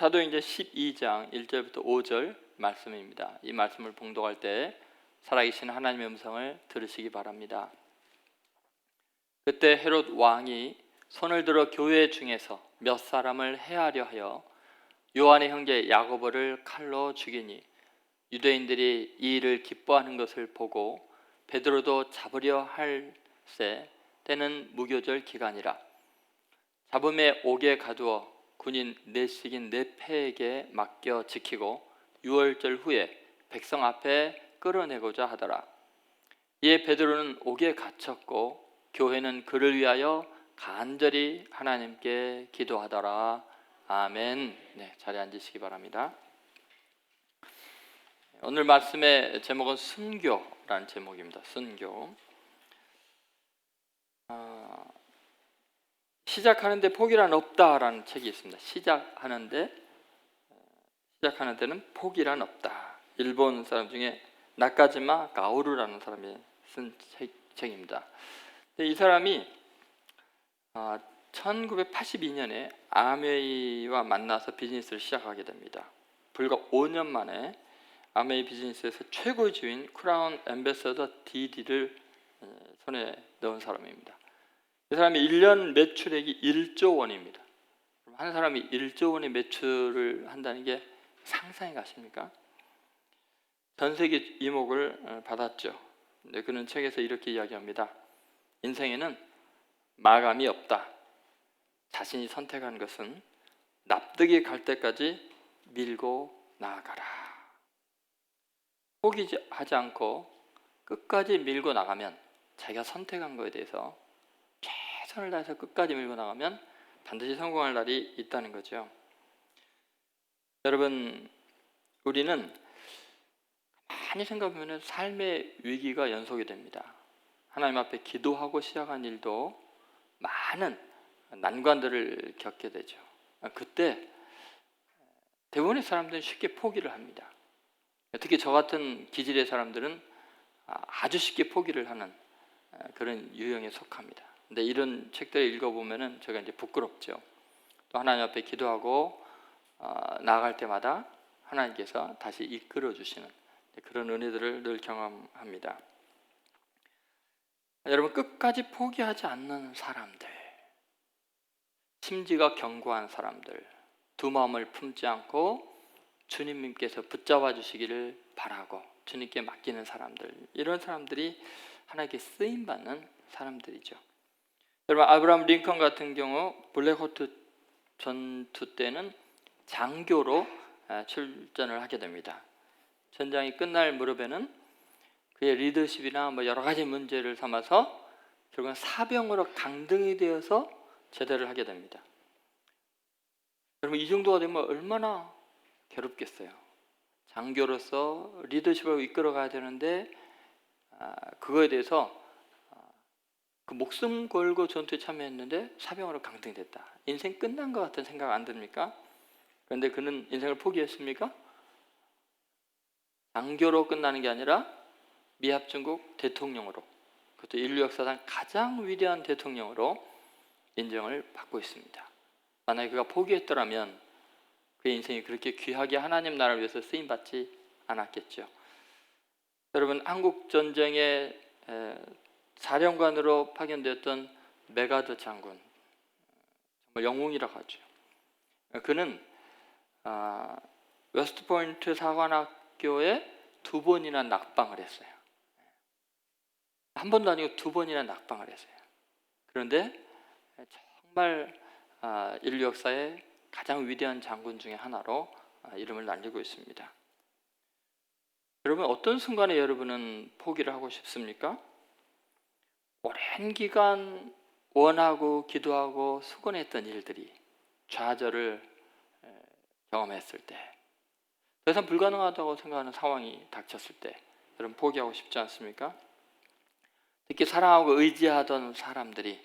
사도행전 12장 1절부터 5절 말씀입니다. 이 말씀을 봉독할 때 살아계신 하나님의 음성을 들으시기 바랍니다. 그때 헤롯 왕이 손을 들어 교회 중에서 몇 사람을 해하려 하여 요한의 형제 야고보를 칼로 죽이니 유대인들이 이 일을 기뻐하는 것을 보고 베드로도 잡으려 할새 때는 무교절 기간이라. 잡음에 옥에 가두어 군인 넷씩인 네 패에게 맡겨 지키고 유월절 후에 백성 앞에 끌어내고자 하더라. 이에 베드로는 옥에 갇혔고 교회는 그를 위하여 간절히 하나님께 기도하더라. 아멘. 네, 자리에 앉으시기 바랍니다. 오늘 말씀의 제목은 순교라는 제목입니다. 순교. 시작하는데 포기란 없다라는 책이 있습니다. 시작하는 데는 포기란 없다. 일본 사람 중에 나카지마 가오루라는 사람이 쓴 책입니다. 이 사람이 1982년에 아메이와 만나서 비즈니스를 시작하게 됩니다. 불과 5년 만에 아메이 비즈니스에서 최고 지위인 크라운 앰베서더 DD를 손에 넣은 사람입니다. 이 사람이 1년 매출액이 1조 원입니다. 한 사람이 1조 원의 매출을 한다는 게 상상이 가십니까? 전 세계 이목을 받았죠. 근데 그는 책에서 이렇게 이야기합니다. 인생에는 마감이 없다. 자신이 선택한 것은 납득이 갈 때까지 밀고 나아가라. 포기하지 않고 끝까지 밀고 나가면, 자기가 선택한 것에 대해서 최선을 다해서 끝까지 밀고 나가면 반드시 성공할 날이 있다는 거죠. 여러분, 우리는 많이 생각해보면 삶의 위기가 연속이 됩니다. 하나님 앞에 기도하고 시작한 일도 많은 난관들을 겪게 되죠. 그때 대부분의 사람들은 쉽게 포기를 합니다. 특히 저 같은 기질의 사람들은 아주 쉽게 포기를 하는 그런 유형에 속합니다. 근데 이런 책들을 읽어보면은 제가 이제 부끄럽죠. 또 하나님 앞에 기도하고 나아갈 때마다 하나님께서 다시 이끌어 주시는 그런 은혜들을 늘 경험합니다. 여러분, 끝까지 포기하지 않는 사람들, 심지가 견고한 사람들, 두 마음을 품지 않고 주님께서 붙잡아 주시기를 바라고 주님께 맡기는 사람들, 이런 사람들이 하나님께 쓰임받는 사람들이죠. 여러분, 아브라함 링컨 같은 경우 블랙호트 전투 때는 장교로 출전을 하게 됩니다. 전장이 끝날 무렵에는 그의 리더십이나 여러 가지 문제를 삼아서 결국은 사병으로 강등이 되어서 제대를 하게 됩니다. 여러분, 이 정도가 되면 얼마나 괴롭겠어요. 장교로서 리더십을 이끌어 가야 되는데 그거에 대해서 그 목숨 걸고 전투에 참여했는데 사병으로 강등됐다. 인생 끝난 것 같은 생각 안 듭니까? 그런데 그는 인생을 포기했습니까? 장교로 끝나는 게 아니라 미합중국 대통령으로, 그것도 인류 역사상 가장 위대한 대통령으로 인정을 받고 있습니다. 만약에 그가 포기했더라면 그의 인생이 그렇게 귀하게 하나님 나라를 위해서 쓰임받지 않았겠죠. 여러분, 한국 전쟁에 사령관으로 파견되었던 메가더 장군, 정말 영웅이라고 하죠. 그는 웨스트포인트 사관학교에 2번이나 낙방을 했어요. 한 번도 아니고 2번이나 낙방을 했어요. 그런데 정말 인류 역사의 가장 위대한 장군 중에 하나로 이름을 날리고 있습니다. 여러분, 어떤 순간에 여러분은 포기를 하고 싶습니까? 오랜 기간 원하고 기도하고 수고했던 일들이 좌절을 경험했을 때, 더 이상 불가능하다고 생각하는 상황이 닥쳤을 때 여러분, 포기하고 싶지 않습니까? 특히 사랑하고 의지하던 사람들이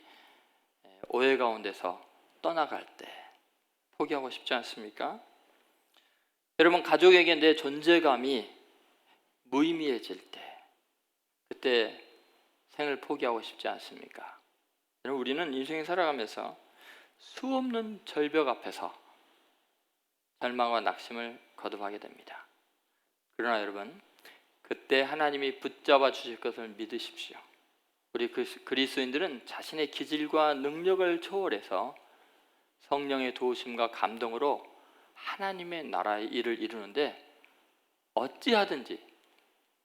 오해 가운데서 떠나갈 때 포기하고 싶지 않습니까? 여러분, 가족에게 내 존재감이 무의미해질 때, 그때 생을 포기하고 싶지 않습니까? 여러분, 우리는 인생을 살아가면서 수없는 절벽 앞에서 절망과 낙심을 거듭하게 됩니다. 그러나 여러분, 그때 하나님이 붙잡아 주실 것을 믿으십시오. 우리 그리스도인들은 자신의 기질과 능력을 초월해서 성령의 도우심과 감동으로 하나님의 나라의 일을 이루는데 어찌하든지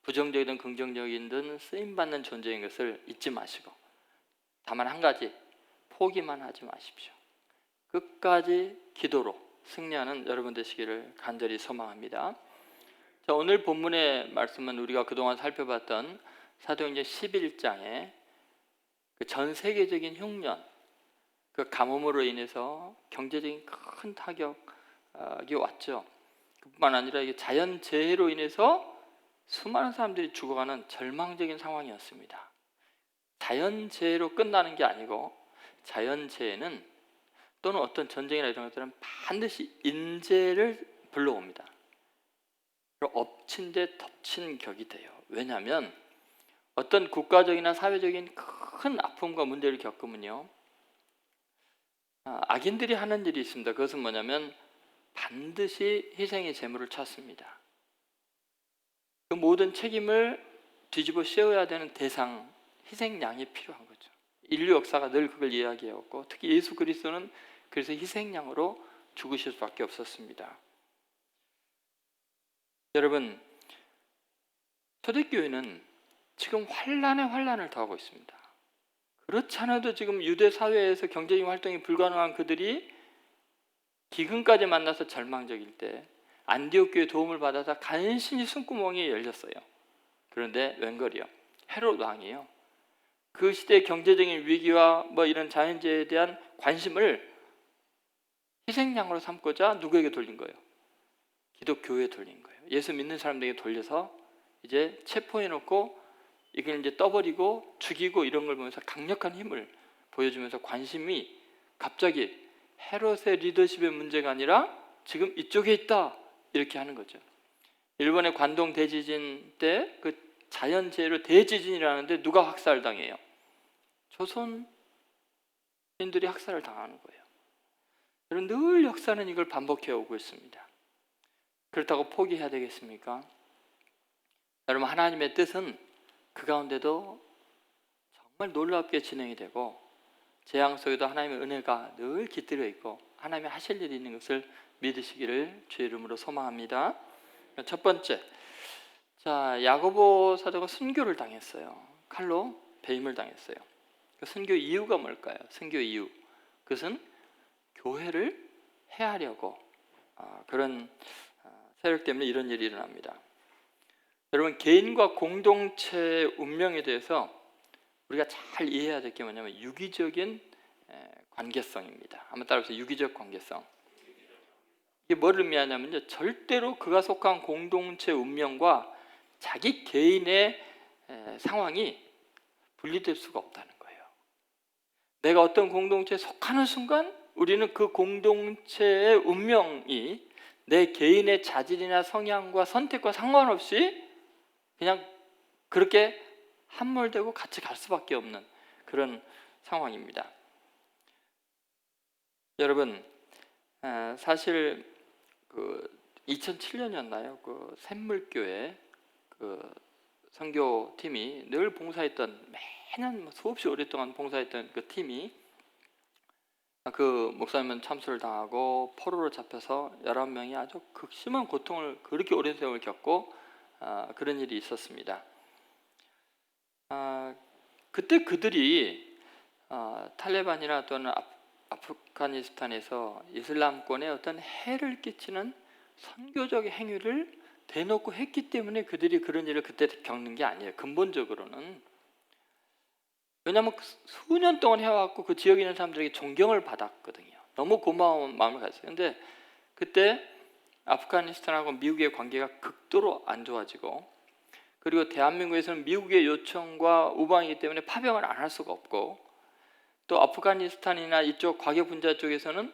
부정적이든 긍정적이든 쓰임받는 존재인 것을 잊지 마시고, 다만 한 가지, 포기만 하지 마십시오. 끝까지 기도로 승리하는 여러분 되시기를 간절히 소망합니다. 자, 오늘 본문의 말씀은 우리가 그동안 살펴봤던 사도행전 11장에 그 전 세계적인 흉년, 그 가뭄으로 인해서 경제적인 큰 타격이 왔죠. 그뿐만 아니라 이게 자연재해로 인해서 수많은 사람들이 죽어가는 절망적인 상황이었습니다. 자연재해로 끝나는 게 아니고, 자연재해는 또는 어떤 전쟁이나 이런 것들은 반드시 인재를 불러옵니다. 그리고 엎친 데 덮친 격이 돼요. 왜냐하면 어떤 국가적이나 사회적인 큰 아픔과 문제를 겪으면요, 악인들이 하는 일이 있습니다. 그것은 뭐냐면 반드시 희생의 제물을 찾습니다. 그 모든 책임을 뒤집어 씌워야 되는 대상, 희생양이 필요한 거죠. 인류 역사가 늘 그걸 이야기해왔고, 특히 예수 그리스도는 그래서 희생양으로 죽으실 수밖에 없었습니다. 여러분, 초대교회는 지금 환란에 환란을 더하고 있습니다. 그렇지 않아도 지금 유대 사회에서 경제적인 활동이 불가능한 그들이 기근까지 만나서 절망적일 때 안디옥 교회의 도움을 받아서 간신히 숨구멍이 열렸어요. 그런데 웬걸이요, 헤롯 왕이요, 그 시대의 경제적인 위기와 이런 자연재해에 대한 관심을 희생양으로 삼고자 누구에게 돌린 거예요? 기독교회에 돌린 거예요. 예수 믿는 사람들에게 돌려서 이제 체포해놓고 이걸 이제 떠버리고 죽이고 이런 걸 보면서 강력한 힘을 보여주면서 관심이 갑자기 헤롯의 리더십의 문제가 아니라 지금 이쪽에 있다, 이렇게 하는 거죠. 일본의 관동 대지진 때 그 자연재해로 대지진이라는데 누가 학살당해요? 조선인들이 학살을 당하는 거예요. 여러분, 늘 역사는 이걸 반복해 오고 있습니다. 그렇다고 포기해야 되겠습니까? 여러분, 하나님의 뜻은 그 가운데도 정말 놀랍게 진행이 되고, 재앙 속에도 하나님의 은혜가 늘 깃들여 있고 하나님이 하실 일이 있는 것을 믿으시기를 주의 이름으로 소망합니다. 첫 번째, 자, 야고보 사도가 순교를 당했어요. 칼로 배임을 당했어요. 그 순교 이유가 뭘까요? 순교 이유, 그것은 교회를 해하려고 그런 세력 때문에 이런 일이 일어납니다. 여러분, 개인과 공동체의 운명에 대해서 우리가 잘 이해해야 될 게 뭐냐면 유기적인 관계성입니다. 한번 따라해보세요. 유기적 관계성. 이게 뭘 의미하냐면요, 절대로 그가 속한 공동체 운명과 자기 개인의 상황이 분리될 수가 없다는 거예요. 내가 어떤 공동체에 속하는 순간 우리는 그 공동체의 운명이 내 개인의 자질이나 성향과 선택과 상관없이 그냥 그렇게 함몰되고 같이 갈 수밖에 없는 그런 상황입니다. 여러분, 사실 그 2007년이었나요? 그 샘물교회 그 선교팀이 늘 봉사했던, 매년 수없이 오랫동안 봉사했던 그 팀이 그 목사님은 참수를 당하고 포로로 잡혀서 11명이 아주 극심한 고통을 그렇게 오랜 세월 겪고 그런 일이 있었습니다. 그때 그들이 탈레반이나 또는 아프가니스탄에서 이슬람권에 어떤 해를 끼치는 선교적 행위를 대놓고 했기 때문에 그들이 그런 일을 그때 겪는 게 아니에요. 근본적으로는. 왜냐하면 수년 동안 해왔고 그 지역에 있는 사람들에게 존경을 받았거든요. 너무 고마운 마음을 가졌어요. 그런데 그때 아프가니스탄하고 미국의 관계가 극도로 안 좋아지고, 그리고 대한민국에서는 미국의 요청과 우방이기 때문에 파병을 안 할 수가 없고, 또 아프가니스탄이나 이쪽 과계 분자 쪽에서는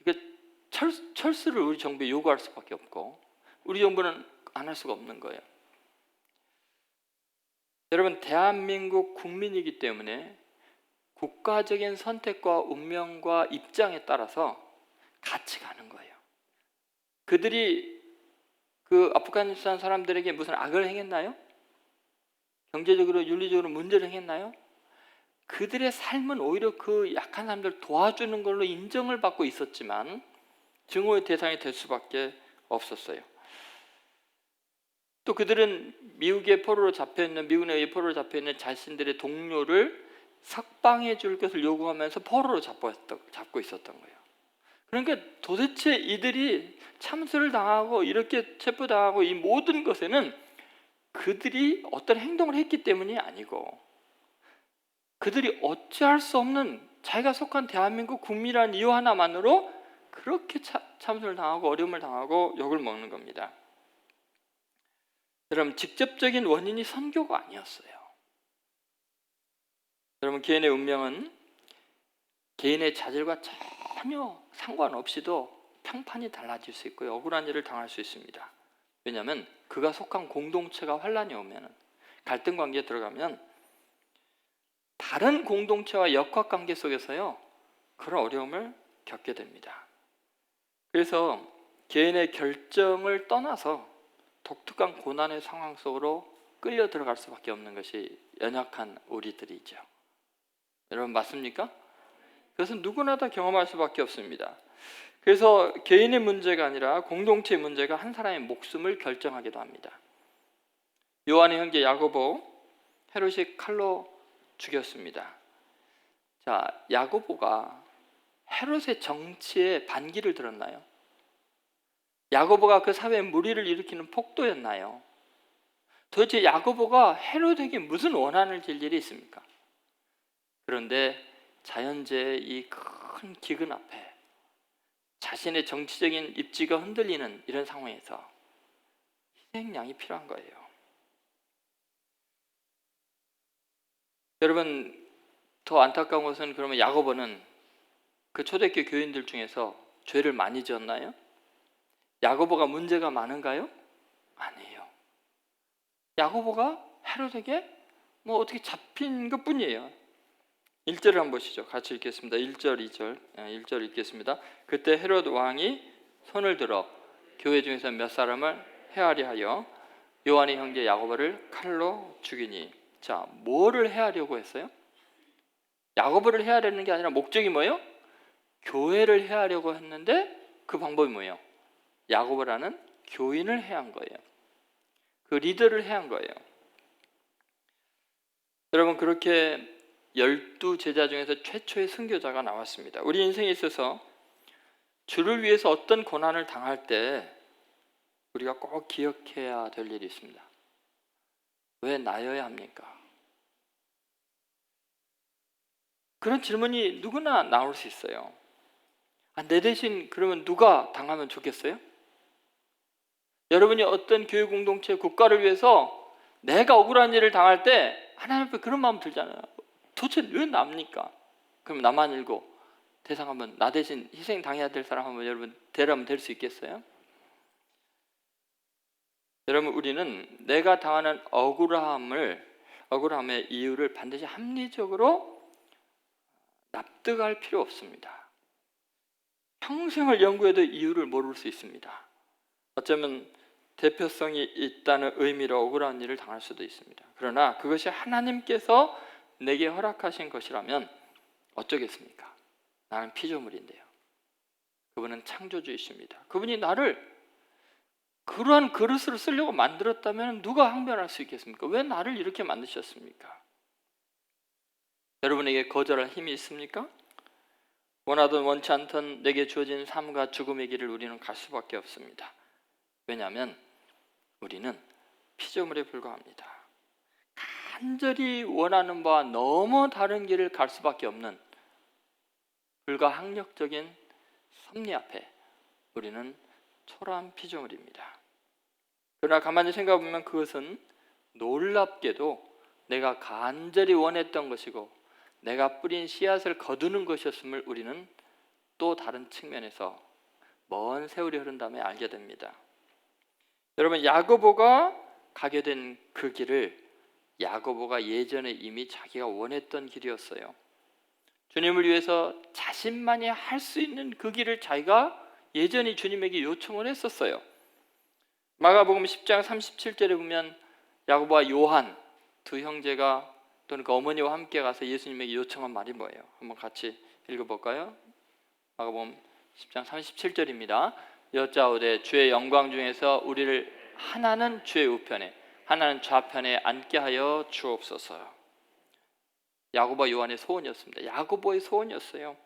이게 철수를 우리 정부에 요구할 수밖에 없고 우리 정부는 안 할 수가 없는 거예요. 여러분, 대한민국 국민이기 때문에 국가적인 선택과 운명과 입장에 따라서 같이 가는 거예요. 그들이 그 아프가니스탄 사람들에게 무슨 악을 행했나요? 경제적으로 윤리적으로 문제를 행했나요? 그들의 삶은 오히려 그 약한 사람들 도와주는 걸로 인정을 받고 있었지만 증오의 대상이 될 수밖에 없었어요. 또 그들은 미국의 포로로 잡혀있는, 미국 내의 포로로 잡혀있는 자신들의 동료를 석방해 줄 것을 요구하면서 포로로 잡고 있었던 거예요. 그러니까 도대체 이들이 참수를 당하고 이렇게 체포당하고 이 모든 것에는 그들이 어떤 행동을 했기 때문이 아니고 그들이 어찌할 수 없는 자기가 속한 대한민국 국민이라는 이유 하나만으로 그렇게 참수를 당하고 어려움을 당하고 욕을 먹는 겁니다. 여러분, 직접적인 원인이 선교가 아니었어요. 여러분, 개인의 운명은 개인의 자질과 전혀 상관없이도 평판이 달라질 수 있고요, 억울한 일을 당할 수 있습니다. 왜냐하면 그가 속한 공동체가 환란이 오면, 갈등 관계에 들어가면 다른 공동체와 역학관계 속에서요 그런 어려움을 겪게 됩니다. 그래서 개인의 결정을 떠나서 독특한 고난의 상황 속으로 끌려 들어갈 수밖에 없는 것이 연약한 우리들이죠. 여러분, 맞습니까? 그것은 누구나 다 경험할 수밖에 없습니다. 그래서 개인의 문제가 아니라 공동체의 문제가 한 사람의 목숨을 결정하기도 합니다. 요한의 형제 야고보, 헤롯이 칼로 죽였습니다. 자, 야고보가 헤롯의 정치에 반기를 들었나요? 야고보가 그 사회에 무리를 일으키는 폭도였나요? 도대체 야고보가 헤롯에게 무슨 원한을 질 일이 있습니까? 그런데 자연재해의 이 큰 기근 앞에 자신의 정치적인 입지가 흔들리는 이런 상황에서 희생양이 필요한 거예요. 여러분, 더 안타까운 것은 그러면 야고보는 그 초대교회 교인들 중에서 죄를 많이 지었나요? 야고보가 문제가 많은가요? 아니에요. 야고보가 헤롯에게 뭐 어떻게 잡힌 것뿐이에요. 1절을 한번 보시죠. 같이 읽겠습니다. 1절, 2절. 1절 읽겠습니다. 그때 헤롯 왕이 손을 들어 교회 중에서 몇 사람을 해하려 하여 요한의 형제 야고보를 칼로 죽이니. 자, 뭐를 해하려고 했어요? 야고보를 해하려는 게 아니라 목적이 뭐예요? 교회를 해하려고 했는데 그 방법이 뭐예요? 야고보라는 교인을 해한 거예요. 그 리더를 해한 거예요. 여러분, 그렇게 12제자 중에서 최초의 선교자가 나왔습니다. 우리 인생에 있어서 주를 위해서 어떤 고난을 당할 때 우리가 꼭 기억해야 될 일이 있습니다. 왜 나여야 합니까? 그런 질문이 누구나 나올 수 있어요. 내 대신 그러면 누가 당하면 좋겠어요? 여러분이 어떤 교회 공동체, 국가를 위해서 내가 억울한 일을 당할 때 하나님 앞에 그런 마음 들잖아요. 도대체 왜 납니까? 그럼 나만 일고 대상 한번 나 대신 희생 당해야 될 사람 한번 여러분 대라면 될 수 있겠어요? 여러분, 우리는 내가 당하는 억울함의 이유를 반드시 합리적으로 납득할 필요 없습니다. 평생을 연구해도 이유를 모를 수 있습니다. 어쩌면 대표성이 있다는 의미로 억울한 일을 당할 수도 있습니다. 그러나 그것이 하나님께서 내게 허락하신 것이라면 어쩌겠습니까? 나는 피조물인데요. 그분은 창조주이십니다. 그분이 나를 그러한 그릇으로 쓰려고 만들었다면 누가 항변할 수 있겠습니까? 왜 나를 이렇게 만드셨습니까? 여러분에게 거절할 힘이 있습니까? 원하든 원치 않든 내게 주어진 삶과 죽음의 길을 우리는 갈 수밖에 없습니다. 왜냐하면 우리는 피조물에 불과합니다. 간절히 원하는 바와 너무 다른 길을 갈 수밖에 없는 불가항력적인 섭리 앞에 우리는 초라한 피조물입니다. 그러나 가만히 생각해보면 그것은 놀랍게도 내가 간절히 원했던 것이고 내가 뿌린 씨앗을 거두는 것이었음을 우리는 또 다른 측면에서 먼 세월이 흐른 다음에 알게 됩니다. 여러분, 야고보가 가게 된 그 길을 야고보가 예전에 이미 자기가 원했던 길이었어요. 주님을 위해서 자신만이 할 수 있는 그 길을 자기가 예전에 주님에게 요청을 했었어요. 마가복음 10장 37절에 보면 야고보와 요한 두 형제가 또는 그 어머니와 함께 가서 예수님에게 요청한 말이 뭐예요? 한번 같이 읽어볼까요? 마가복음 10장 37절입니다. 여짜오되 주의 영광 중에서 우리를 하나는 주의 우편에 하나는 좌편에 앉게 하여 주옵소서. 야고보와 요한의 소원이었습니다. 야고보의 소원이었어요.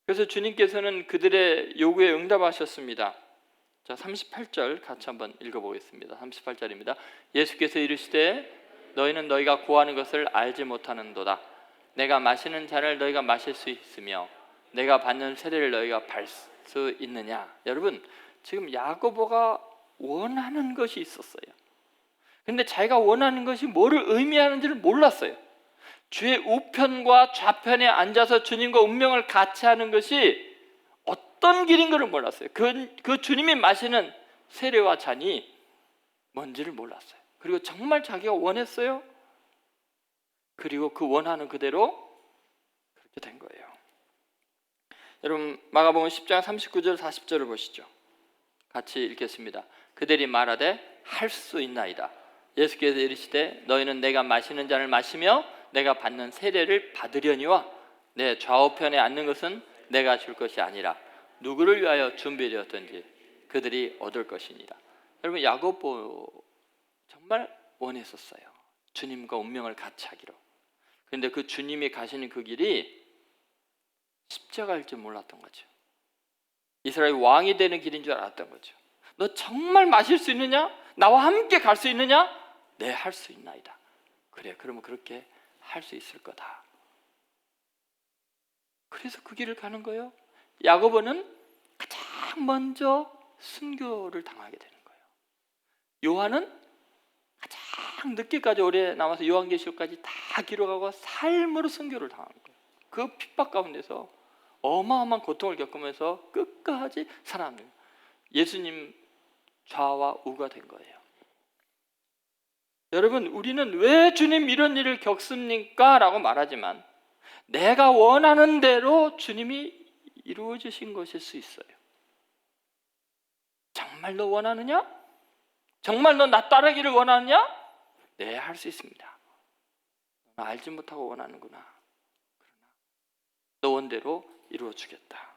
그래서 주님께서는 그들의 요구에 응답하셨습니다. 자, 38절 같이 한번 읽어보겠습니다. 38절입니다. 예수께서 이르시되 너희는 너희가 구하는 것을 알지 못하는도다. 내가 마시는 잔을 너희가 마실 수 있으며 내가 받는 세례를 너희가 받을 수 있느냐. 여러분, 지금 야고보가 원하는 것이 있었어요. 그런데 자기가 원하는 것이 뭐를 의미하는지를 몰랐어요. 주의 우편과 좌편에 앉아서 주님과 운명을 같이 하는 것이 어떤 길인 것을 몰랐어요. 그 주님이 마시는 세례와 잔이 뭔지를 몰랐어요. 그리고 정말 자기가 원했어요. 그리고 그 원하는 그대로 그렇게 된 거예요. 여러분, 마가복음 10장 39절 40절을 보시죠. 같이 읽겠습니다. 그들이 말하되 할 수 있나이다. 예수께서 이르시되 너희는 내가 마시는 잔을 마시며 내가 받는 세례를 받으려니와 내 좌우편에 앉는 것은 내가 줄 것이 아니라 누구를 위하여 준비되었든지 그들이 얻을 것이니라. 여러분, 야고보 정말 원했었어요. 주님과 운명을 같이 하기로. 그런데 그 주님이 가시는 그 길이 십자가일 줄 몰랐던 거죠. 이스라엘 왕이 되는 길인 줄 알았던 거죠. 너 정말 마실 수 있느냐? 나와 함께 갈 수 있느냐? 네, 할 수 있나이다. 그래, 그러면 그렇게 할 수 있을 거다. 그래서 그 길을 가는 거예요. 야고보는 가장 먼저 순교를 당하게 되는 거예요. 요한은 가장 늦게까지 오래 남아서 요한계시록까지 다 기록하고 삶으로 순교를 당한 거예요. 그 핍박 가운데서 어마어마한 고통을 겪으면서 끝까지 살아남는 예수님 좌와 우가 된 거예요. 여러분, 우리는 왜 주님 이런 일을 겪습니까? 라고 말하지만 내가 원하는 대로 주님이 이루어 주신 것일 수 있어요. 정말 너 원하느냐? 정말 너 나 따르기를 원하느냐? 네, 할 수 있습니다. 너 알지 못하고 원하는구나. 그러나 너 원대로 이루어 주겠다.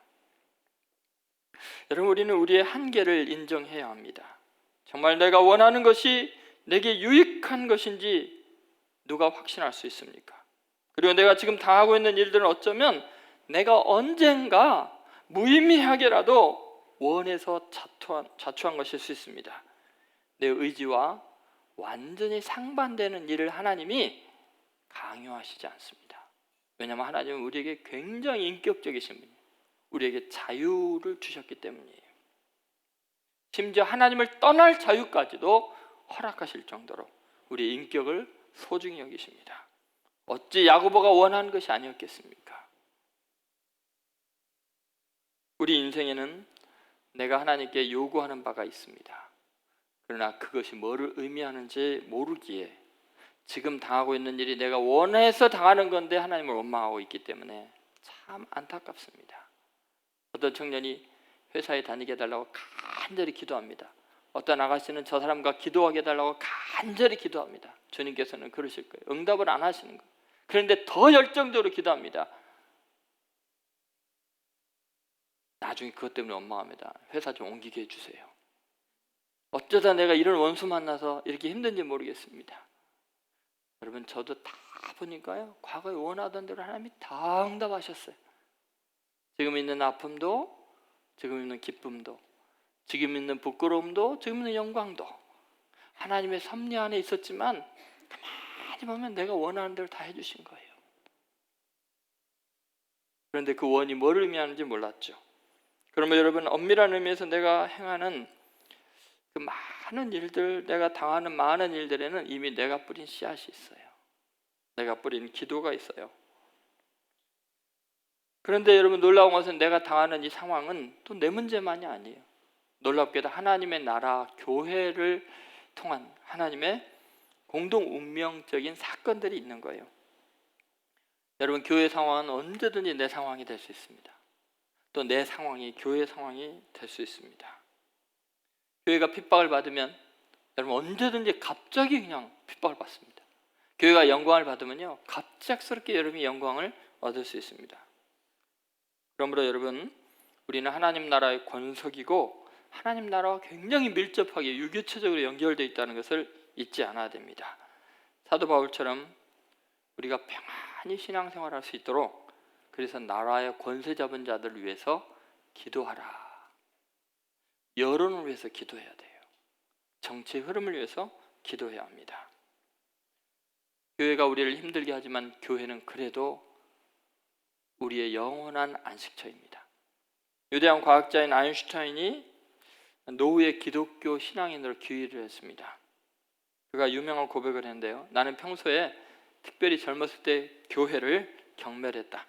여러분, 우리는 우리의 한계를 인정해야 합니다. 정말 내가 원하는 것이 내게 유익한 것인지 누가 확신할 수 있습니까? 그리고 내가 지금 당하고 있는 일들은 어쩌면 내가 언젠가 무의미하게라도 원해서 자초한 것일 수 있습니다. 내 의지와 완전히 상반되는 일을 하나님이 강요하시지 않습니다. 왜냐하면 하나님은 우리에게 굉장히 인격적이신 분이에요. 우리에게 자유를 주셨기 때문이에요. 심지어 하나님을 떠날 자유까지도 허락하실 정도로 우리의 인격을 소중히 여기십니다. 어찌 야고보가 원하는 것이 아니었겠습니까? 우리 인생에는 내가 하나님께 요구하는 바가 있습니다. 그러나 그것이 뭐를 의미하는지 모르기에 지금 당하고 있는 일이 내가 원해서 당하는 건데 하나님을 원망하고 있기 때문에 참 안타깝습니다. 어떤 청년이 회사에 다니게 해달라고 간절히 기도합니다. 어떤 아가씨는 저 사람과 기도하게 해달라고 간절히 기도합니다. 주님께서는 그러실 거예요. 응답을 안 하시는 거예요. 그런데 더 열정적으로 기도합니다. 나중에 그것 때문에 원망합니다. 회사 좀 옮기게 해주세요. 어쩌다 내가 이런 원수 만나서 이렇게 힘든지 모르겠습니다. 여러분, 저도 다 보니까요, 과거에 원하던 대로 하나님이 다 응답하셨어요. 지금 있는 아픔도, 지금 있는 기쁨도, 지금 있는 부끄러움도, 지금 있는 영광도 하나님의 섭리 안에 있었지만 가만히 보면 내가 원하는 대로 다 해주신 거예요. 그런데 그 원이 뭘 의미하는지 몰랐죠. 그러면 여러분, 엄밀한 의미에서 내가 행하는 그 많은 일들, 내가 당하는 많은 일들에는 이미 내가 뿌린 씨앗이 있어요. 내가 뿌린 기도가 있어요. 그런데 여러분, 놀라운 것은 내가 당하는 이 상황은 또 내 문제만이 아니에요. 놀랍게도 하나님의 나라, 교회를 통한 하나님의 공동 운명적인 사건들이 있는 거예요. 여러분, 교회 상황은 언제든지 내 상황이 될 수 있습니다. 또 내 상황이, 교회 상황이 될 수 있습니다. 교회가 핍박을 받으면 여러분 언제든지 갑자기 그냥 핍박을 받습니다. 교회가 영광을 받으면요, 갑작스럽게 여러분이 영광을 얻을 수 있습니다. 그러므로 여러분, 우리는 하나님 나라의 권석이고 하나님 나라와 굉장히 밀접하게 유교체적으로 연결되어 있다는 것을 잊지 않아야 됩니다. 사도 바울처럼 우리가 평안히 신앙생활할 수 있도록, 그래서 나라의 권세 잡은 자들을 위해서 기도하라. 여론을 위해서 기도해야 돼요. 정치의 흐름을 위해서 기도해야 합니다. 교회가 우리를 힘들게 하지만 교회는 그래도 우리의 영원한 안식처입니다. 유대한 과학자인 아인슈타인이 노후의 기독교 신앙인으로 기회를 했습니다. 그가 유명한 고백을 했는데요, 나는 평소에 특별히 젊었을 때 교회를 경멸했다.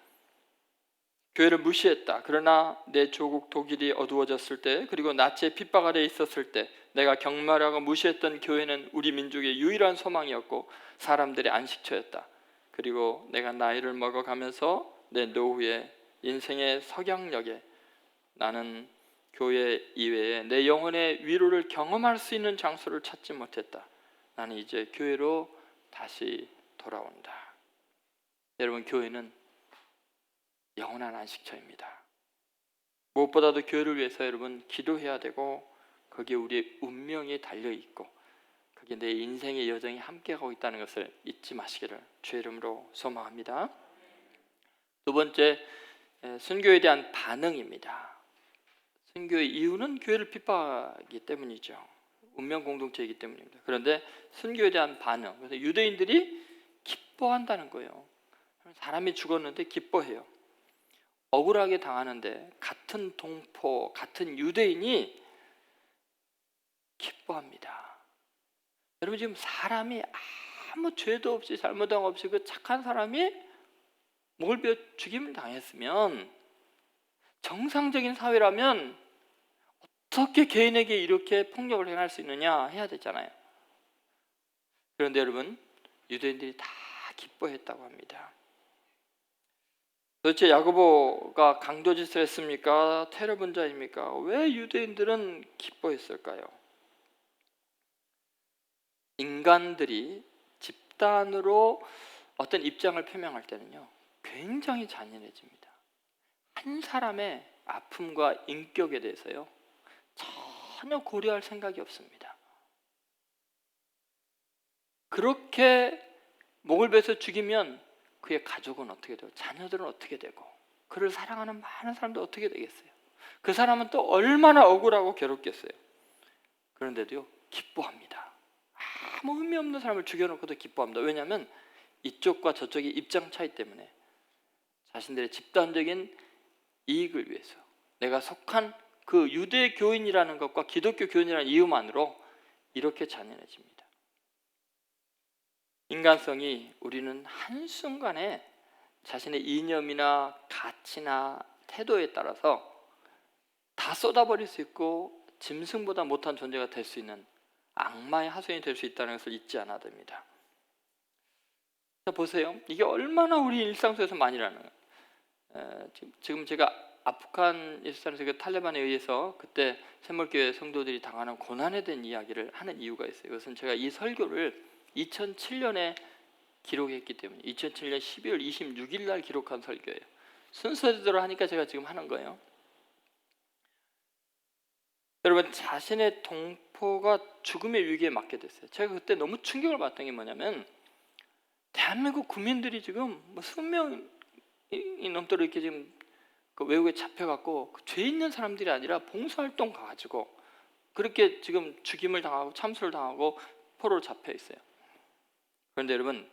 교회를 무시했다. 그러나 내 조국 독일이 어두워졌을 때, 그리고 나치의 핍박 아래에 있었을 때 내가 경멸하고 무시했던 교회는 우리 민족의 유일한 소망이었고 사람들의 안식처였다. 그리고 내가 나이를 먹어가면서 내 노후의 인생의 석양역에 나는 교회 이외에 내 영혼의 위로를 경험할 수 있는 장소를 찾지 못했다. 나는 이제 교회로 다시 돌아온다. 여러분, 교회는 영원한 안식처입니다. 무엇보다도 교회를 위해서 여러분 기도해야 되고, 거기에 우리의 운명이 달려있고 거기에 내 인생의 여정이 함께하고 있다는 것을 잊지 마시기를 주의 이름으로 소망합니다. 두 번째, 순교에 대한 반응입니다. 순교의 이유는 교회를 핍박하기 때문이죠. 운명 공동체이기 때문입니다. 그런데 순교에 대한 반응, 그래서 유대인들이 기뻐한다는 거예요. 사람이 죽었는데 기뻐해요. 억울하게 당하는데 같은 동포, 같은 유대인이 기뻐합니다. 여러분, 지금 사람이 아무 죄도 없이 잘못한 것 없이 그 착한 사람이 목을 베어 죽임을 당했으면, 정상적인 사회라면 어떻게 개인에게 이렇게 폭력을 행할 수 있느냐 해야 되잖아요. 그런데 여러분, 유대인들이 다 기뻐했다고 합니다. 도대체 야고보가 강도짓을 했습니까? 테러 분자입니까? 왜 유대인들은 기뻐했을까요? 인간들이 집단으로 어떤 입장을 표명할 때는요, 굉장히 잔인해집니다. 한 사람의 아픔과 인격에 대해서요, 전혀 고려할 생각이 없습니다. 그렇게 목을 베서 죽이면 그의 가족은 어떻게 되고, 자녀들은 어떻게 되고, 그를 사랑하는 많은 사람도 어떻게 되겠어요? 그 사람은 또 얼마나 억울하고 괴롭겠어요. 그런데도요, 기뻐합니다. 아무 의미 없는 사람을 죽여놓고도 기뻐합니다. 왜냐하면 이쪽과 저쪽의 입장 차이 때문에 자신들의 집단적인 이익을 위해서, 내가 속한 그 유대 교인이라는 것과 기독교 교인이라는 이유만으로 이렇게 잔인해집니다. 인간성이, 우리는 한순간에 자신의 이념이나 가치나 태도에 따라서 다 쏟아버릴 수 있고 짐승보다 못한 존재가 될 수 있는 악마의 하수인이 될 수 있다는 것을 잊지 않아야 됩니다. 자, 보세요. 이게 얼마나 우리 일상 속에서 많이 일어나는 거예요. 지금 제가 아프가니스탄에서 그 탈레반에 의해서 그때 샘물교회 성도들이 당하는 고난에 대한 이야기를 하는 이유가 있어요. 그것은 제가 이 설교를 2007년에 기록했기 때문에, 2007년 12월 26일 날 기록한 설교예요. 순서대로 하니까 제가 지금 하는 거예요. 여러분, 자신의 동포가 죽음의 위기에 맞게 됐어요. 제가 그때 너무 충격을 받던 게 뭐냐면, 대한민국 국민들이 지금 뭐 수명이 넘도록 이렇게 지금 그 외국에 잡혀갖고 죄 있는 사람들이 아니라 봉사활동 가가지고 그렇게 지금 죽임을 당하고 참수를 당하고 포로로 잡혀 있어요. 그런데 여러분,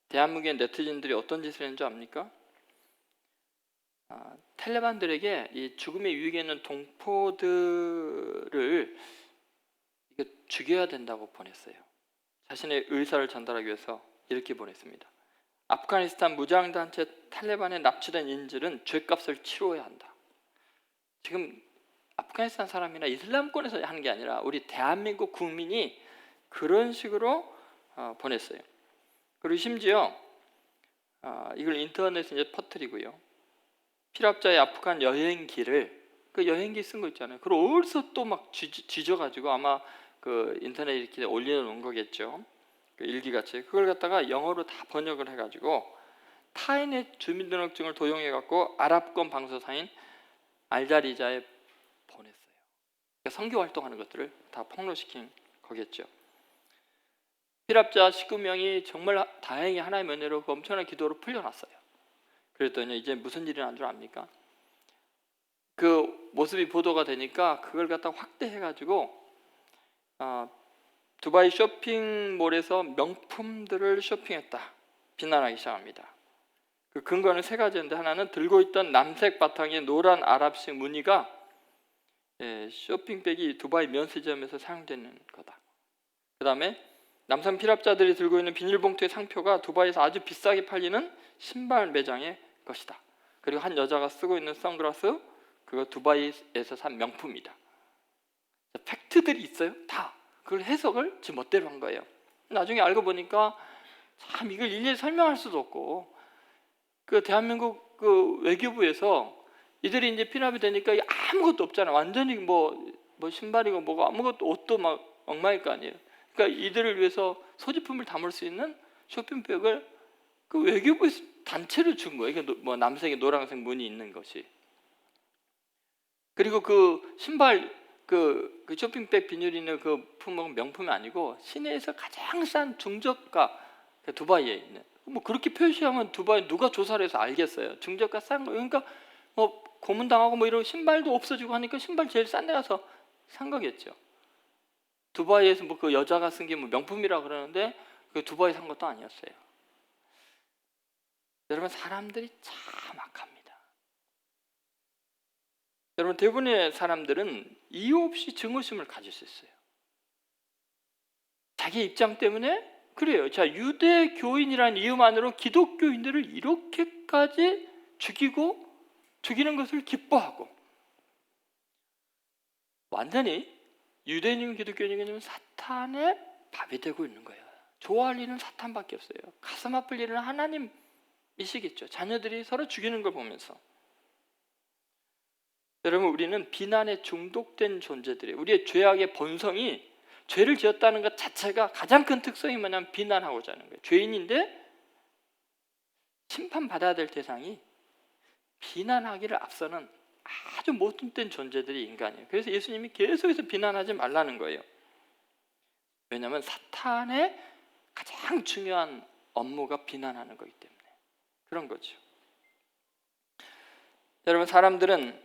대한민국의 네티즌들이 어떤 짓을 했는지 압니까? 탈레반들에게 이 죽음의 위기에 있는 동포들을 죽여야 된다고 보냈어요. 자신의 의사를 전달하기 위해서 이렇게 보냈습니다. 아프가니스탄 무장단체 탈레반에 납치된 인질은 죗값을 치러야 한다. 지금 아프가니스탄 사람이나 이슬람권에서 하는 게 아니라 우리 대한민국 국민이 그런 식으로 보냈어요. 그리고 심지어 이걸 인터넷에 이제 퍼뜨리고요, 피랍자의 아프간 여행기를, 그 여행기 쓴 거 있잖아요. 그걸 어디서 또 막 뒤져가지고 아마 그 인터넷에 이렇게 올려놓은 거겠죠. 그 일기같이 그걸 갖다가 영어로 다 번역을 해가지고 타인의 주민등록증을 도용해갖고 아랍권 방서사인 알자리자에 보냈어요. 그러니까 선교 활동하는 것들을 다 폭로시킨 거겠죠. 피랍자 19명이 정말 다행히 하나님의 은혜로 그 엄청난 기도로 풀려났어요. 그랬더니 이제 무슨 일이 난 줄 압니까? 그 모습이 보도가 되니까 그걸 갖다 확대해가지고 두바이 쇼핑몰에서 명품들을 쇼핑했다 비난하기 시작합니다. 그 근거는 세 가지인데, 하나는 들고 있던 남색 바탕의 노란 아랍식 무늬가 쇼핑백이 두바이 면세점에서 사용되는 거다. 그 다음에 남성 피랍자들이 들고 있는 비닐봉투의 상표가 두바이에서 아주 비싸게 팔리는 신발 매장의 것이다. 그리고 한 여자가 쓰고 있는 선글라스, 그거 두바이에서 산 명품이다. 팩트들이 있어요. 다 그걸 해석을 지 멋대로 한 거예요. 나중에 알고 보니까 참 이걸 일일이 설명할 수도 없고, 그 대한민국 그 외교부에서 이들이 이제 피랍이 되니까 아무것도 없잖아. 완전히 뭐 신발이고 뭐가 아무것도, 옷도 막 엉망일 거 아니에요. 그러니까 이들을 위해서 소지품을 담을 수 있는 쇼핑백을 그 외교부에서 단체로 준 거예요. 이게 뭐 남색에 노란색 무늬 있는 것이. 그리고 그 신발 그 쇼핑백 비닐 있는 그 품목은 명품이 아니고 시내에서 가장 싼 중저가, 두바이에 있는, 뭐 그렇게 표시하면 두바이 누가 조사를 해서 알겠어요. 중저가 싼 거. 그러니까 뭐 고문당하고 뭐 이런 신발도 없어지고 하니까 신발 제일 싼 데 가서 산 거겠죠. 두바이에서 뭐 그 여자가 쓴 게 뭐 명품이라 그러는데 그 두바이 산 것도 아니었어요. 여러분, 사람들이 참 악합니다. 여러분, 대부분의 사람들은 이유 없이 증오심을 가질 수 있어요. 자기 입장 때문에 그래요. 자, 유대교인이라는 이유만으로 기독교인들을 이렇게까지 죽이는 것을 기뻐하고, 완전히 유대인이고 기독교인이고 사탄의 밥이 되고 있는 거예요. 좋아할 일은 사탄밖에 없어요. 가슴 아플 일은 하나님이시겠죠. 자녀들이 서로 죽이는 걸 보면서. 여러분, 우리는 비난에 중독된 존재들이에요. 우리의 죄악의 본성이, 죄를 지었다는 것 자체가 가장 큰 특성이 뭐냐면 비난하고자 하는 거예요. 죄인인데 심판받아야 될 대상이 비난하기를 앞서는 아주 못된 존재들이 인간이에요. 그래서 예수님이 계속해서 비난하지 말라는 거예요. 왜냐하면 사탄의 가장 중요한 업무가 비난하는 거기 때문에 그런 거죠. 여러분, 사람들은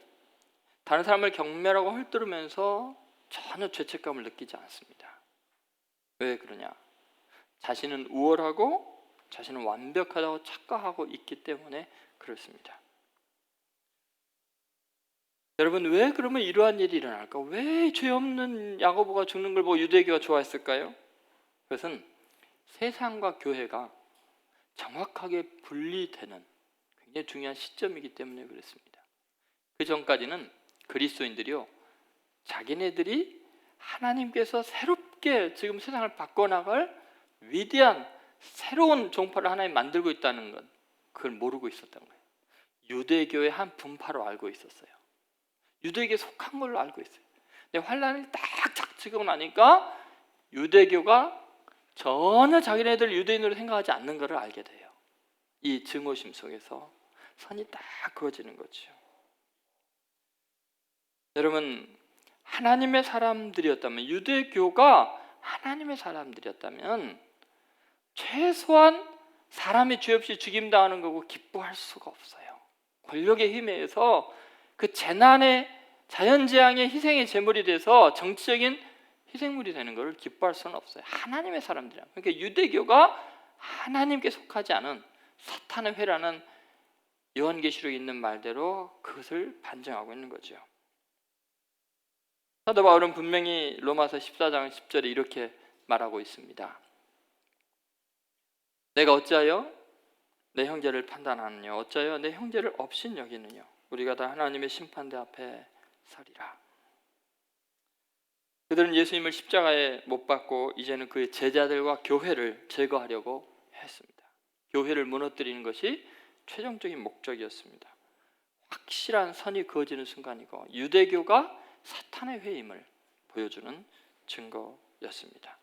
다른 사람을 경멸하고 헐뜯으면서 전혀 죄책감을 느끼지 않습니다. 왜 그러냐? 자신은 우월하고 자신은 완벽하다고 착각하고 있기 때문에 그렇습니다. 여러분, 왜 그러면 이러한 일이 일어날까? 왜 죄 없는 야고보가 죽는 걸 보고 유대교가 좋아했을까요? 그것은 세상과 교회가 정확하게 분리되는 굉장히 중요한 시점이기 때문에 그렇습니다. 그 전까지는 그리스도인들이요, 자기네들이 하나님께서 새롭게 지금 세상을 바꿔나갈 위대한 새로운 종파를 하나님 만들고 있다는 것, 그걸 모르고 있었던 거예요. 유대교의 한 분파로 알고 있었어요. 유대교에 속한 걸로 알고 있어요. 근데 환란이 딱 닥치고 나니까 유대교가 전혀 자기네들 유대인으로 생각하지 않는 것을 알게 돼요. 이 증오심 속에서 선이 딱 그어지는 거죠. 여러분, 하나님의 사람들이었다면, 유대교가 하나님의 사람들이었다면 최소한 사람이 죄 없이 죽임당하는 거고 기뻐할 수가 없어요. 권력의 힘에 의해서 그 재난의 자연재앙의 희생의 제물이 돼서 정치적인 희생물이 되는 것을 기뻐할 수는 없어요. 하나님의 사람들이야. 그러니까 유대교가 하나님께 속하지 않은 사탄의 회라는 요한계시록에 있는 말대로 그것을 반증하고 있는 거죠. 사도 바울은 분명히 로마서 14장 10절에 이렇게 말하고 있습니다. 내가 어찌하여 내 형제를 판단하느냐? 어찌하여 내 형제를 업신 여기느냐? 우리가 다 하나님의 심판대 앞에 서리라. 그들은 예수님을 십자가에 못 박고 이제는 그의 제자들과 교회를 제거하려고 했습니다. 교회를 무너뜨리는 것이 최종적인 목적이었습니다. 확실한 선이 그어지는 순간이고 유대교가 사탄의 회임을 보여주는 증거였습니다.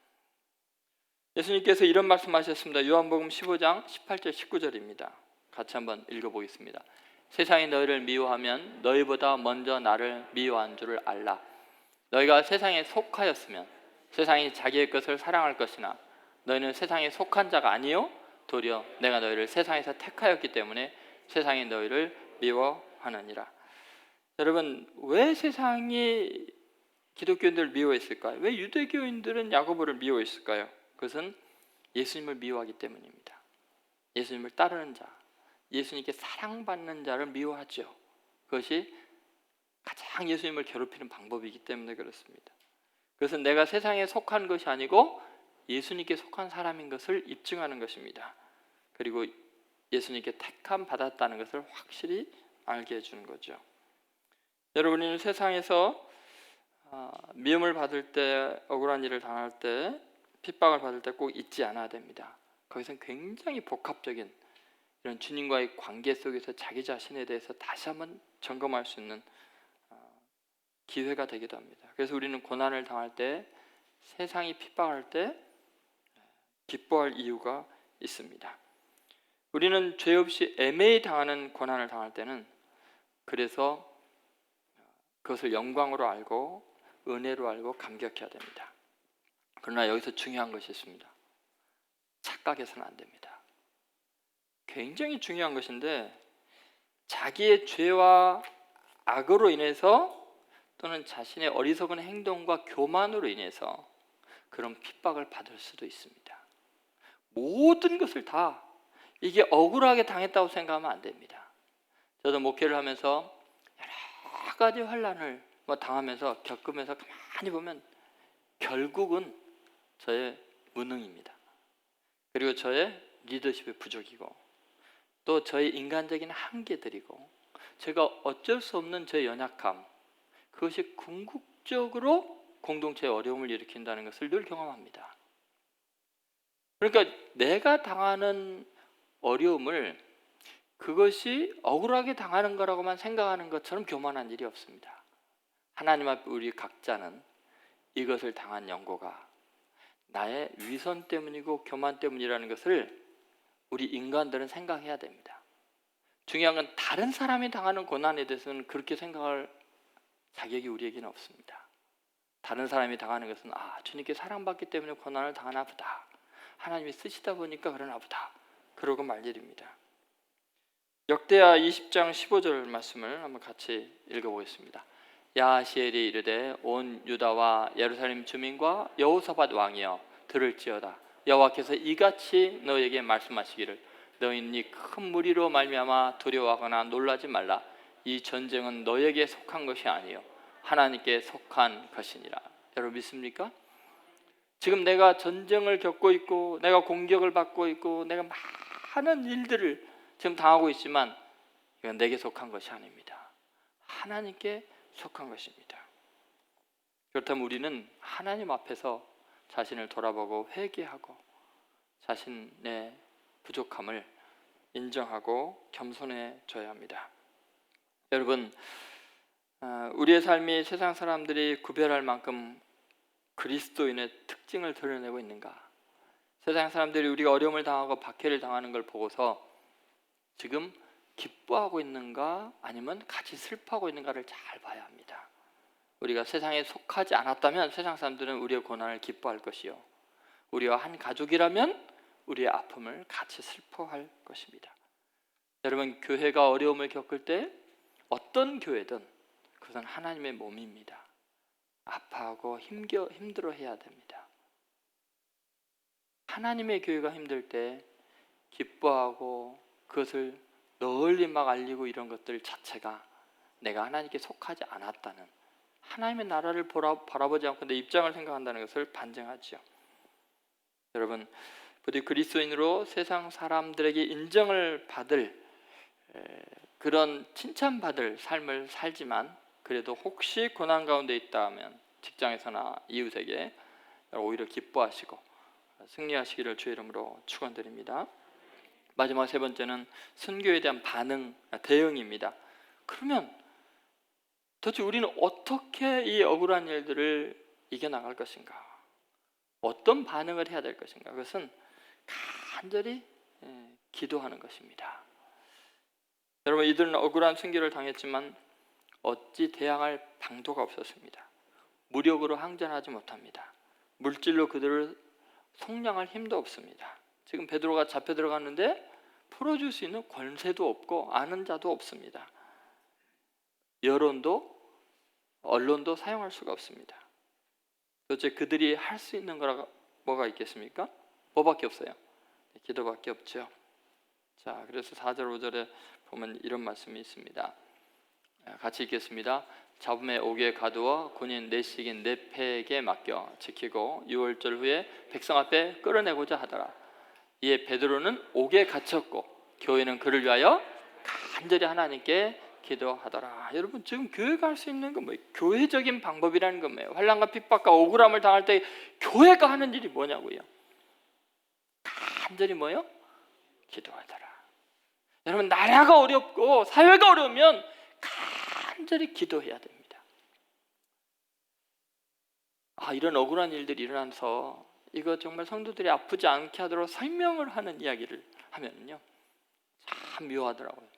예수님께서 이런 말씀하셨습니다. 요한복음 15장 18절 19절입니다. 같이 한번 읽어보겠습니다. 세상이 너희를 미워하면 너희보다 먼저 나를 미워한 줄을 알라. 너희가 세상에 속하였으면 세상이 자기의 것을 사랑할 것이나 너희는 세상에 속한 자가 아니요 도리어 내가 너희를 세상에서 택하였기 때문에 세상이 너희를 미워하느니라. 여러분, 왜 세상이 기독교인들을 미워했을까요? 왜 유대교인들은 야고보를 미워했을까요? 그것은 예수님을 미워하기 때문입니다. 예수님을 따르는 자, 예수님께 사랑받는 자를 미워하죠. 그것이 가장 예수님을 괴롭히는 방법이기 때문에 그렇습니다. 그것은 내가 세상에 속한 것이 아니고 예수님께 속한 사람인 것을 입증하는 것입니다. 그리고 예수님께 택함 받았다는 것을 확실히 알게 해주는 거죠. 여러분은 세상에서 미움을 받을 때, 억울한 일을 당할 때, 핍박을 받을 때 꼭 잊지 않아야 됩니다. 거기서는 굉장히 복합적인 이런 주님과의 관계 속에서 자기 자신에 대해서 다시 한번 점검할 수 있는 기회가 되기도 합니다. 그래서 우리는 고난을 당할 때, 세상이 핍박할 때 기뻐할 이유가 있습니다. 우리는 죄 없이 애매히 당하는 고난을 당할 때는 그래서 그것을 영광으로 알고 은혜로 알고 감격해야 됩니다. 그러나 여기서 중요한 것이 있습니다. 착각해서는 안 됩니다. 굉장히 중요한 것인데 자기의 죄와 악으로 인해서 또는 자신의 어리석은 행동과 교만으로 인해서 그런 핍박을 받을 수도 있습니다. 모든 것을 다 이게 억울하게 당했다고 생각하면 안 됩니다. 저도 목회를 하면서 여러 가지 환난을 당하면서 겪으면서 가만히 보면 결국은 저의 무능입니다. 그리고 저의 리더십의 부족이고 또 저의 인간적인 한계들이고 제가 어쩔 수 없는 저의 연약함, 그것이 궁극적으로 공동체의 어려움을 일으킨다는 것을 늘 경험합니다. 그러니까 내가 당하는 어려움을 그것이 억울하게 당하는 거라고만 생각하는 것처럼 교만한 일이 없습니다. 하나님 앞에 우리 각자는 이것을 당한 연고가 나의 위선 때문이고 교만 때문이라는 것을 우리 인간들은 생각해야 됩니다. 중요한 건 다른 사람이 당하는 고난에 대해서는 그렇게 생각할 자격이 우리에게는 없습니다. 다른 사람이 당하는 것은 주님께 사랑받기 때문에 고난을 당하나 보다, 하나님이 쓰시다 보니까 그러나 보다, 그러고 말 일입니다. 역대하 20장 15절 말씀을 한번 같이 읽어보겠습니다. 야하시엘이 이르되 온 유다와 예루살렘 주민과 여호사밧 왕이여 들을지어다. 여호와께서 이같이 너에게 말씀하시기를 너희는 이 큰 무리로 말미암아 두려워하거나 놀라지 말라. 이 전쟁은 너에게 속한 것이 아니요 하나님께 속한 것이니라. 여러분 믿습니까? 지금 내가 전쟁을 겪고 있고 내가 공격을 받고 있고 내가 많은 일들을 지금 당하고 있지만 이건 내게 속한 것이 아닙니다. 하나님께 속한 것입니다. 그렇다면 우리는 하나님 앞에서 자신을 돌아보고 회개하고 자신의 부족함을 인정하고 겸손해져야 합니다. 여러분, 우리의 삶이 세상 사람들이 구별할 만큼 그리스도인의 특징을 드러내고 있는가? 세상 사람들이 우리가 어려움을 당하고 박해를 당하는 걸 보고서 지금 기뻐하고 있는가 아니면 같이 슬퍼하고 있는가를 잘 봐야 합니다. 우리가 세상에 속하지 않았다면 세상 사람들은 우리의 고난을 기뻐할 것이요 우리와 한 가족이라면 우리의 아픔을 같이 슬퍼할 것입니다. 여러분, 교회가 어려움을 겪을 때 어떤 교회든 그것은 하나님의 몸입니다. 아파하고 힘들어해야 됩니다. 하나님의 교회가 힘들 때 기뻐하고 그것을 널리 막 알리고 이런 것들 자체가 내가 하나님께 속하지 않았다는, 하나님의 나라를 바라보지 않고 내 입장을 생각한다는 것을 반증하죠. 여러분, 부디 그리스도인으로 세상 사람들에게 인정을 받을 그런 칭찬받을 삶을 살지만 그래도 혹시 고난 가운데 있다면 직장에서나 이웃에게 오히려 기뻐하시고 승리하시기를 주의 이름으로 축원드립니다. 마지막 세 번째는 선교에 대한 반응, 대응입니다. 그러면 도대체 우리는 어떻게 이 억울한 일들을 이겨나갈 것인가? 어떤 반응을 해야 될 것인가? 그것은 간절히 기도하는 것입니다. 여러분, 이들은 억울한 순교를 당했지만 어찌 대항할 방도가 없었습니다. 무력으로 항전하지 못합니다. 물질로 그들을 속량할 힘도 없습니다. 지금 베드로가 잡혀 들어갔는데 풀어줄 수 있는 권세도 없고 아는 자도 없습니다. 여론도 언론도 사용할 수가 없습니다. 도대체 그들이 할 수 있는 거라 뭐가 있겠습니까? 뭐밖에 없어요? 기도밖에 없죠. 자, 그래서 4절 5절에 보면 이런 말씀이 있습니다. 같이 읽겠습니다. 잡음에 옥에 가두어 군인 내식인 네페에게 맡겨 지키고 6월절 후에 백성 앞에 끌어내고자 하더라. 이에 베드로는 옥에 갇혔고 교회는 그를 위하여 간절히 하나님께 기도하더라. 여러분, 지금 교회가 할 수 있는 건 뭐예요? 교회적인 방법이라는 건 뭐예요? 환난과 핍박과 억울함을 당할 때 교회가 하는 일이 뭐냐고요? 간절히 뭐요? 기도하더라. 여러분, 나라가 어렵고 사회가 어려우면 간절히 기도해야 됩니다. 이런 억울한 일들이 일어나서 이거 정말 성도들이 아프지 않게 하도록 설명을 하는 이야기를 하면요, 참 묘하더라고요.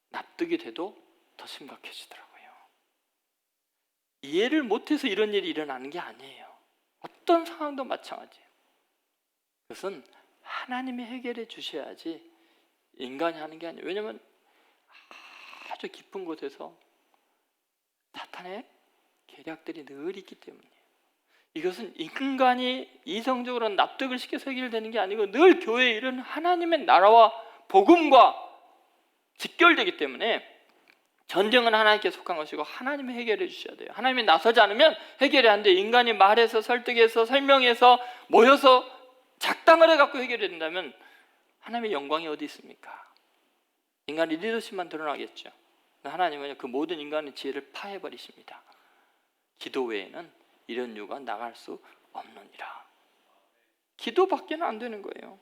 납득이 돼도 더 심각해지더라고요. 이해를 못해서 이런 일이 일어나는 게 아니에요. 어떤 상황도 마찬가지예요. 그것은 하나님이 해결해 주셔야지 인간이 하는 게 아니에요. 왜냐하면 아주 깊은 곳에서 사탄의 계략들이 늘 있기 때문이에요. 이것은 인간이 이성적으로 납득을 시켜서 해결되는 게 아니고 늘 교회의 일은 하나님의 나라와 복음과 직결되기 때문에 전쟁은 하나님께 속한 것이고 하나님이 해결해 주셔야 돼요. 하나님이 나서지 않으면 해결이 안 돼요. 인간이 말해서 설득해서 설명해서 모여서 작당을 해갖고 해결해야 된다면 하나님의 영광이 어디 있습니까? 인간의 리더십만 드러나겠죠. 하나님은 그 모든 인간의 지혜를 파해버리십니다. 기도 외에는 이런 유가 나갈 수 없느니라. 기도밖에는 안 되는 거예요.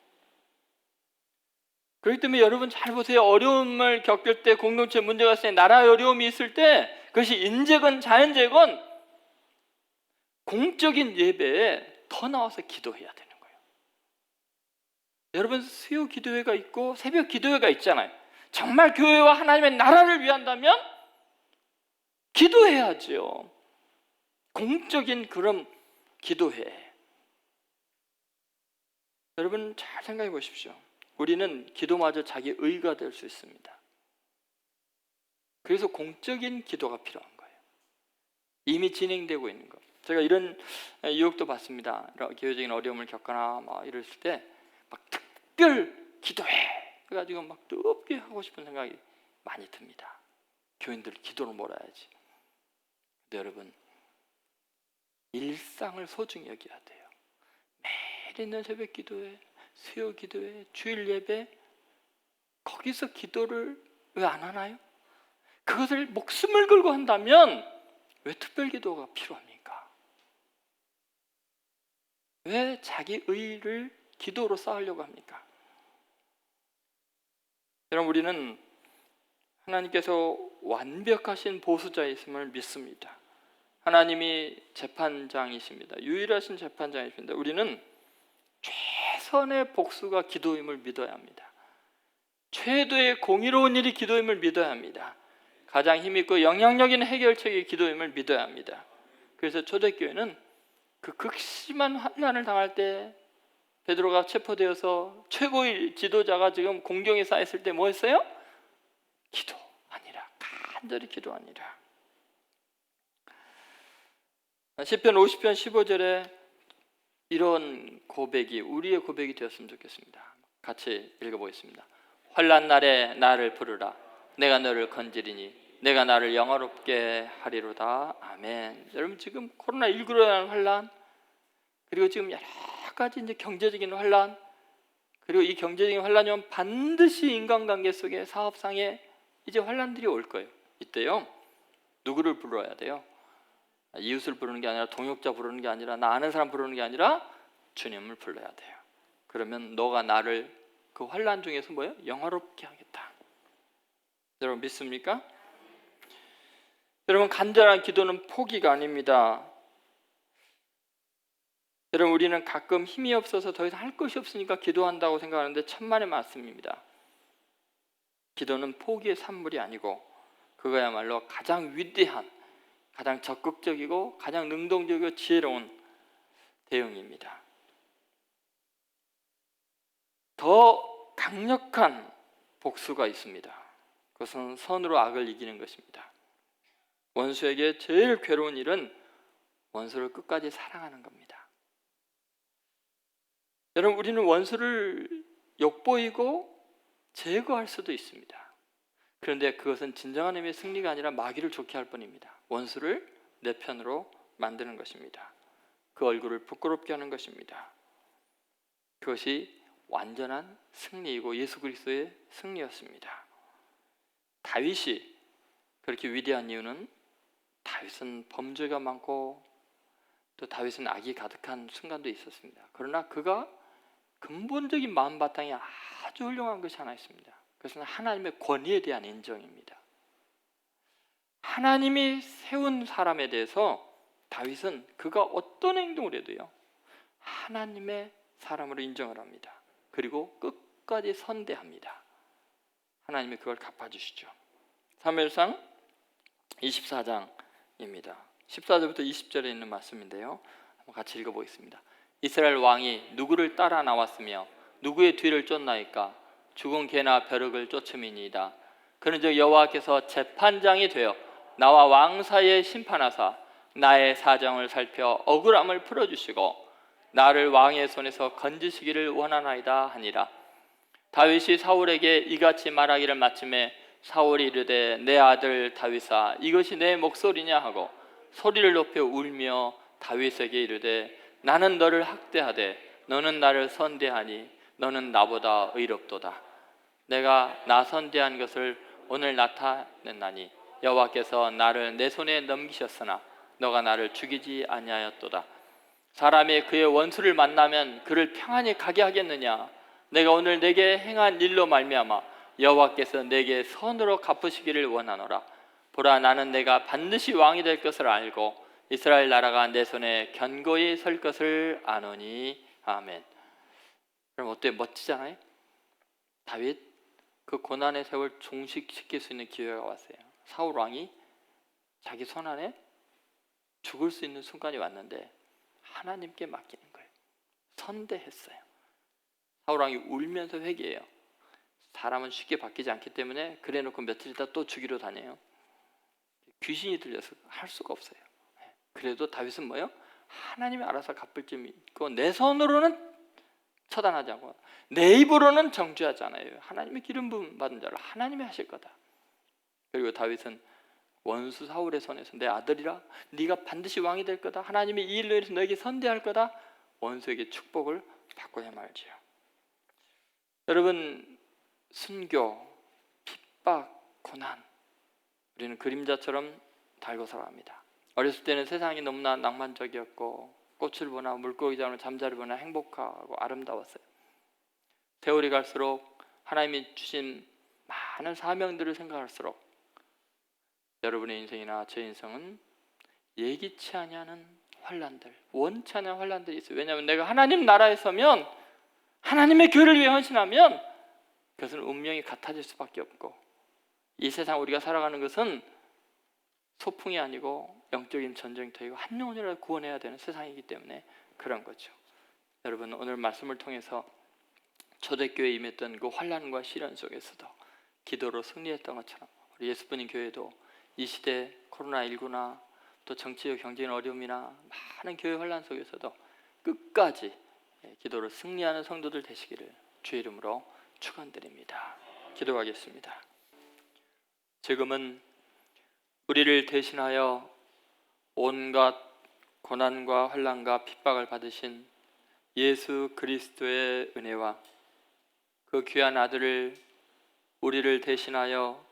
그렇기 때문에 여러분 잘 보세요. 어려움을 겪을 때, 공동체 문제가 있을 때, 나라의 어려움이 있을 때, 그것이 인재건 자연재건 공적인 예배에 더 나와서 기도해야 되는 거예요. 여러분, 수요 기도회가 있고 새벽 기도회가 있잖아요. 정말 교회와 하나님의 나라를 위한다면 기도해야죠. 공적인 그런 기도회. 여러분 잘 생각해 보십시오. 우리는 기도마저 자기 의가 될 수 있습니다. 그래서 공적인 기도가 필요한 거예요. 이미 진행되고 있는 거. 제가 이런 유혹도 받습니다. 교회적인 어려움을 겪거나 막 이랬을 때 막 특별 기도해 그래가지고 막 뜨겁게 하고 싶은 생각이 많이 듭니다. 교인들 기도로 몰아야지. 근데 여러분, 일상을 소중히 여겨야 돼요. 매일 있는 새벽 기도회, 수요 기도회, 주일 예배, 거기서 기도를 왜 안 하나요? 그것을 목숨을 걸고 한다면 왜 특별 기도가 필요합니까? 왜 자기 의를 기도로 쌓으려고 합니까? 여러분, 우리는 하나님께서 완벽하신 보수자이심을 믿습니다. 하나님이 재판장이십니다. 유일하신 재판장이십니다. 우리는 최선의 복수가 기도임을 믿어야 합니다. 최대의 공의로운 일이 기도임을 믿어야 합니다. 가장 힘있고 영향력 있는 해결책이 기도임을 믿어야 합니다. 그래서 초대교회는 그 극심한 환난을 당할 때 베드로가 체포되어서 최고의 지도자가 지금 공경에 쌓였을 때 뭐 했어요? 기도하니라. 간절히 기도하니라. 시편 50편 15절에 이런 고백이 우리의 고백이 되었으면 좋겠습니다. 같이 읽어보겠습니다. 환난 날에 나를 부르라. 내가 너를 건지리니 내가 나를 영화롭게 하리로다. 아멘. 여러분, 지금 코로나19로 인한 환난, 그리고 지금 여러 가지 이제 경제적인 환난, 그리고 이 경제적인 환난이 오면 반드시 인간관계 속에 사업상에 이제 환난들이 올 거예요. 이때요, 누구를 불러야 돼요? 이웃을 부르는 게 아니라, 동역자 부르는 게 아니라, 나 아는 사람 부르는 게 아니라 주님을 불러야 돼요. 그러면 너가 나를 그 환난 중에서 뭐예요? 영화롭게 하겠다. 여러분 믿습니까? 여러분, 간절한 기도는 포기가 아닙니다. 여러분, 우리는 가끔 힘이 없어서 더 이상 할 것이 없으니까 기도한다고 생각하는데 천만의 말씀입니다. 기도는 포기의 산물이 아니고 그거야말로 가장 위대한, 가장 적극적이고 가장 능동적이고 지혜로운 대응입니다. 더 강력한 복수가 있습니다. 그것은 선으로 악을 이기는 것입니다. 원수에게 제일 괴로운 일은 원수를 끝까지 사랑하는 겁니다. 여러분, 우리는 원수를 욕보이고 제거할 수도 있습니다. 그런데 그것은 진정한 의미의 승리가 아니라 마귀를 좋게 할 뿐입니다. 원수를 내 편으로 만드는 것입니다. 그 얼굴을 부끄럽게 하는 것입니다. 그것이 완전한 승리이고 예수 그리스도의 승리였습니다. 다윗이 그렇게 위대한 이유는 다윗은 범죄가 많고 또 다윗은 악이 가득한 순간도 있었습니다. 그러나 그가 근본적인 마음 바탕이 아주 훌륭한 것이 하나 있습니다. 그것은 하나님의 권위에 대한 인정입니다. 하나님이 세운 사람에 대해서 다윗은 그가 어떤 행동을 해도요, 하나님의 사람으로 인정을 합니다. 그리고 끝까지 선대합니다. 하나님이 그걸 갚아주시죠. 사무엘상 24장입니다. 14절부터 20절에 있는 말씀인데요, 한번 같이 읽어보겠습니다. 이스라엘 왕이 누구를 따라 나왔으며 누구의 뒤를 쫓나이까? 죽은 개나 벼룩을 쫓음이니이다. 그런즉 여호와께서 재판장이 되어 나와 왕 사이에 심판하사 나의 사정을 살펴 억울함을 풀어주시고 나를 왕의 손에서 건지시기를 원하나이다 하니라. 다윗이 사울에게 이같이 말하기를 마침에 사울이 이르되 내 아들 다윗아 이것이 내 목소리냐 하고 소리를 높여 울며 다윗에게 이르되 나는 너를 학대하되 너는 나를 선대하니 너는 나보다 의롭도다. 내가 나 선대한 것을 오늘 나타냈나니 여호와께서 나를 내 손에 넘기셨으나 너가 나를 죽이지 아니하였도다. 사람이 그의 원수를 만나면 그를 평안히 가게 하겠느냐? 내가 오늘 내게 행한 일로 말미암아 여호와께서 내게 선으로 갚으시기를 원하노라. 보라, 나는 내가 반드시 왕이 될 것을 알고 이스라엘 나라가 내 손에 견고히 설 것을 아노니. 아멘. 그럼 어때요? 멋지잖아요? 다윗 그 고난의 세월 종식시킬 수 있는 기회가 왔어요. 사울 왕이 자기 손 안에 죽을 수 있는 순간이 왔는데 하나님께 맡기는 거예요. 선대했어요. 사울 왕이 울면서 회개해요. 사람은 쉽게 바뀌지 않기 때문에 그래놓고 며칠 있다 또 죽이러 다녀요. 귀신이 들려서 할 수가 없어요. 그래도 다윗은 뭐예요? 하나님이 알아서 갚을 줄 믿고 내 손으로는 처단하지 않고 내 입으로는 정죄하지 않아요. 하나님의 기름 부음 받은 자를 하나님이 하실 거다. 그리고 다윗은 원수 사울의 손에서 내 아들이라 네가 반드시 왕이 될 거다. 하나님이 이 일로 인해서 너에게 선대할 거다. 원수에게 축복을 받고야 말지요. 여러분, 순교, 핍박, 고난, 우리는 그림자처럼 달고 살아갑니다. 어렸을 때는 세상이 너무나 낭만적이었고 꽃을 보나 물고기 잡으나 잠자리 보나 행복하고 아름다웠어요. 세월이 갈수록 하나님이 주신 많은 사명들을 생각할수록 여러분의 인생이나 제 인생은 예기치 아니하는 환난들, 원치 않은 환난들이 있어요. 왜냐하면 내가 하나님 나라에 서면, 하나님의 교회를 위해 헌신하면 그것은 운명이 같아질 수밖에 없고, 이 세상 우리가 살아가는 것은 소풍이 아니고 영적인 전쟁터이고 한 영혼이라도 구원해야 되는 세상이기 때문에 그런 거죠. 여러분, 오늘 말씀을 통해서 초대교회에 임했던 그 환난과 시련 속에서도 기도로 승리했던 것처럼 우리 예수분인 교회도 이 시대 코로나19나 또 정치적 경제적인 어려움이나 많은 교회 혼란 속에서도 끝까지 기도로 승리하는 성도들 되시기를 주의 이름으로 축원드립니다. 기도하겠습니다. 지금은 우리를 대신하여 온갖 고난과 환난과 핍박을 받으신 예수 그리스도의 은혜와 그 귀한 아들을 우리를 대신하여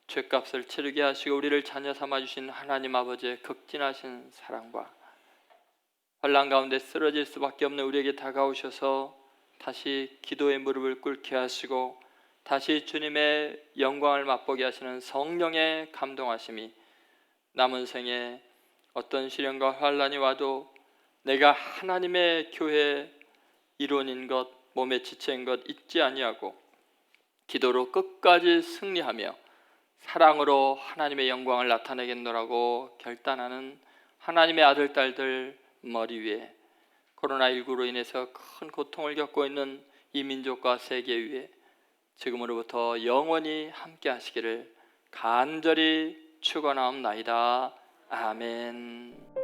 죄값을 치르게 하시고 우리를 자녀 삼아주신 하나님 아버지의 극진하신 사랑과 환난 가운데 쓰러질 수밖에 없는 우리에게 다가오셔서 다시 기도의 무릎을 꿇게 하시고 다시 주님의 영광을 맛보게 하시는 성령의 감동하심이 남은 생에 어떤 시련과 환란이 와도 내가 하나님의 교회 일원인 것, 몸의 지체인 것 잊지 아니하고 기도로 끝까지 승리하며 사랑으로 하나님의 영광을 나타내겠노라고 결단하는 하나님의 아들, 딸들 머리 위에 코로나19로 인해서 큰 고통을 겪고 있는 이 민족과 세계 위에 지금으로부터 영원히 함께 하시기를 간절히 축원하옵나이다. 아멘.